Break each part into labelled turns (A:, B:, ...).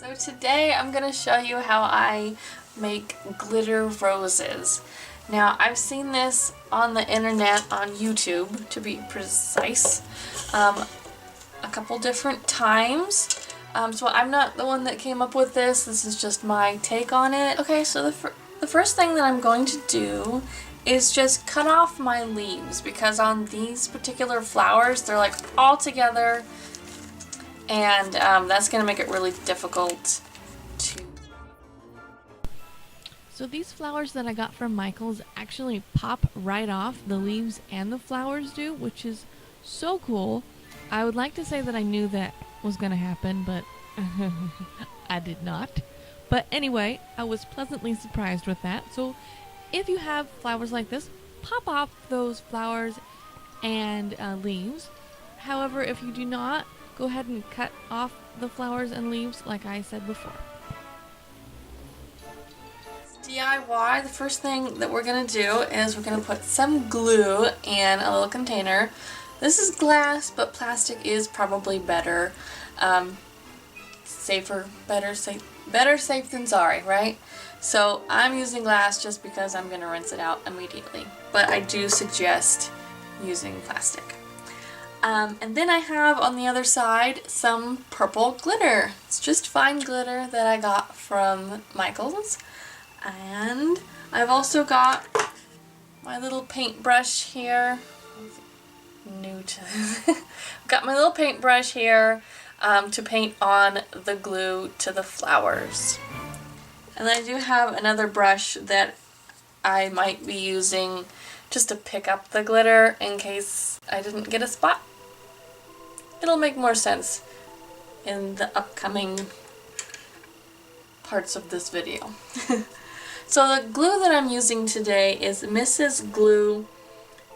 A: So today I'm going to show you how I make glitter roses. Now I've seen this on the internet, on YouTube to be precise, a couple different times. So I'm not the one that came up with this. This is just my take on it. Okay, so the first thing that I'm going to do is just cut off my leaves, because on these particular flowers they're like all together, and that's going to make it really difficult to...
B: So these flowers that I got from Michael's actually pop right off, the leaves and the flowers do, which is so cool. I would like to say that I knew that was going to happen, but I did not. But anyway, I was pleasantly surprised with that. So if you have flowers like this, pop off those flowers and leaves. However, if you do not, go ahead and cut off the flowers and leaves like I said before.
A: DIY, the first thing that we're going to do is we're going to put some glue in a little container. This is glass, but plastic is probably better. Safer, better safe than sorry, right? So I'm using glass just because I'm going to rinse it out immediately. But I do suggest using plastic. And then I have on the other side some purple glitter. It's just fine glitter that I got from Michael's. And I've also got my little paintbrush here. New to got my little paintbrush here to paint on the glue to the flowers. And I do have another brush that I might be using just to pick up the glitter in case I didn't get a spot. It'll make more sense in the upcoming parts of this video. So the glue that I'm using today is Mrs. Glue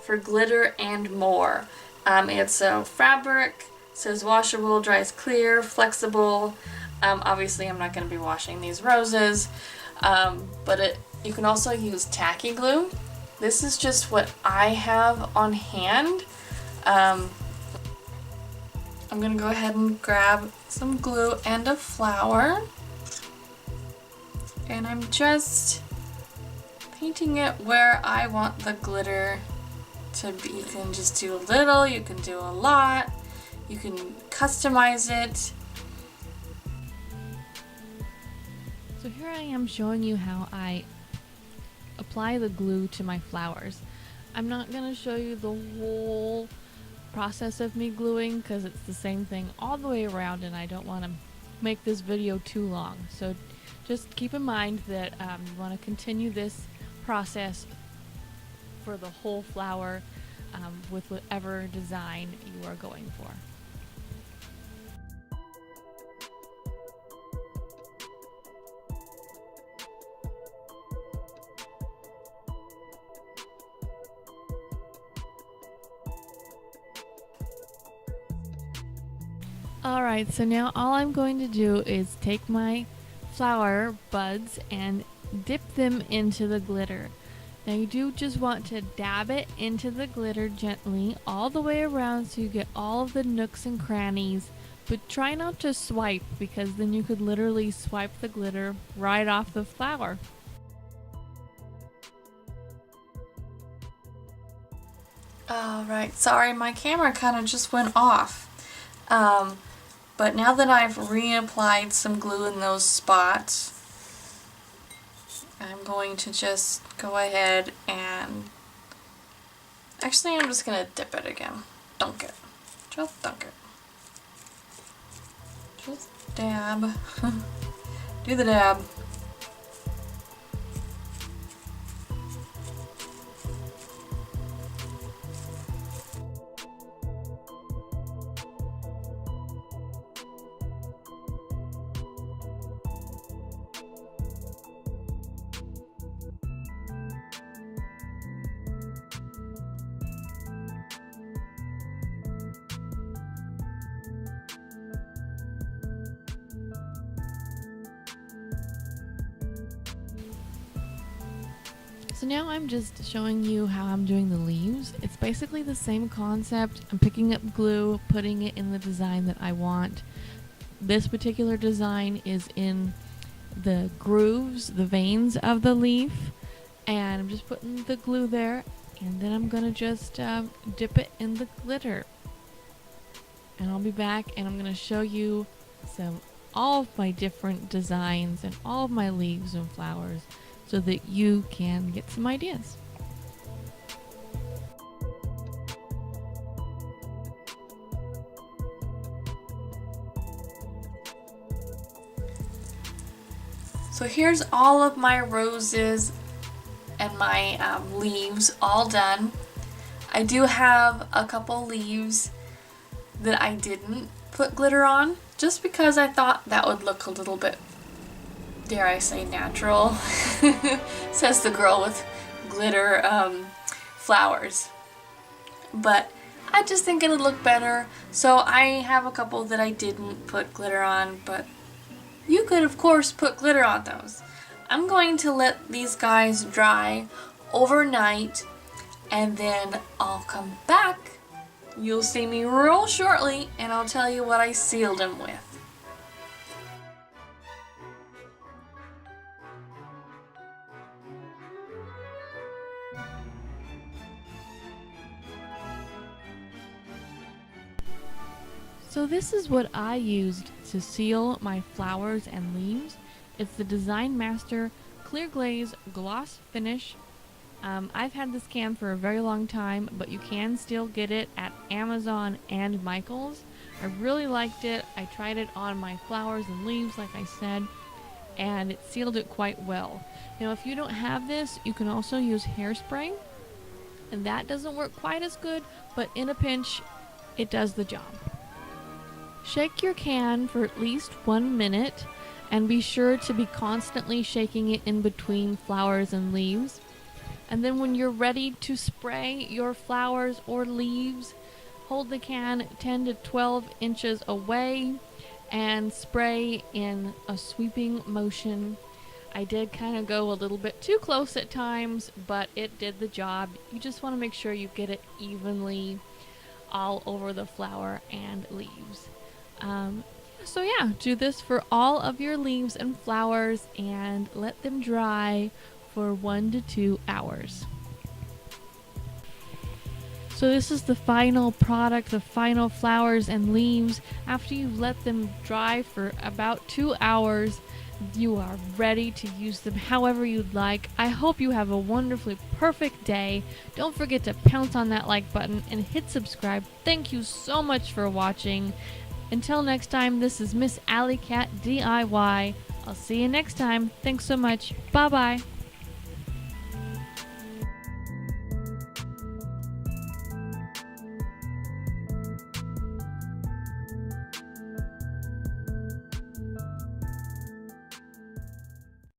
A: for Glitter and More. It's a fabric, says washable, dries clear, flexible. Obviously I'm not going to be washing these roses, but you can also use tacky glue. This is just what I have on hand. I'm going to go ahead and grab some glue and a flower, and I'm just painting it where I want the glitter to be. You can just do a little, you can do a lot, you can customize it.
B: So here I am showing you how I apply the glue to my flowers. I'm not going to show you the whole process of me gluing because it's the same thing all the way around, and I don't want to make this video too long. So just keep in mind that you want to continue this process for the whole flower with whatever design you are going for. Alright, so now all I'm going to do is take my flower buds and dip them into the glitter. Now you do just want to dab it into the glitter gently all the way around so you get all of the nooks and crannies, but try not to swipe, because then you could literally swipe the glitter right off the flower.
A: Alright, sorry, my camera kind of just went off. But now that I've reapplied some glue in those spots, I'm going to just go ahead and... Actually, I'm just going to dip it again. Dunk it. Just dunk it. Just dab. Do the dab.
B: So now I'm just showing you how I'm doing the leaves. It's basically the same concept. I'm picking up glue, putting it in the design that I want. This particular design is in the grooves, the veins of the leaf, and I'm just putting the glue there, and then I'm gonna just dip it in the glitter, and I'll be back and I'm gonna show you all of my different designs and all of my leaves and flowers so that you can get some ideas.
A: So here's all of my roses and my leaves all done. I do have a couple leaves that I didn't put glitter on just because I thought that would look a little bit, dare I say, natural. Says the girl with glitter flowers. But I just think it'll look better, so I have a couple that I didn't put glitter on, but you could of course put glitter on those. I'm going to let these guys dry overnight, and then I'll come back. You'll see me real shortly and I'll tell you what I sealed them with.
B: So this is what I used to seal my flowers and leaves. It's the Design Master Clear Glaze Gloss Finish. I've had this can for a very long time, but you can still get it at Amazon and Michael's. I really liked it. I tried it on my flowers and leaves, like I said, and it sealed it quite well. Now, if you don't have this, you can also use hairspray, and that doesn't work quite as good, but in a pinch, it does the job. Shake your can for at least 1 minute, and be sure to be constantly shaking it in between flowers and leaves. And then when you're ready to spray your flowers or leaves, hold the can 10 to 12 inches away and spray in a sweeping motion. I did kind of go a little bit too close at times, but it did the job. You just want to make sure you get it evenly all over the flower and leaves. So yeah, do this for all of your leaves and flowers and let them dry for 1 to 2 hours. So this is the final product, the final flowers and leaves. After you've let them dry for about 2 hours, you are ready to use them however you'd like. I hope you have a wonderfully perfect day. Don't forget to pounce on that like button and hit subscribe. Thank you so much for watching. Until next time, this is Miss Alley Cat DIY. I'll see you next time. Thanks so much. Bye-bye.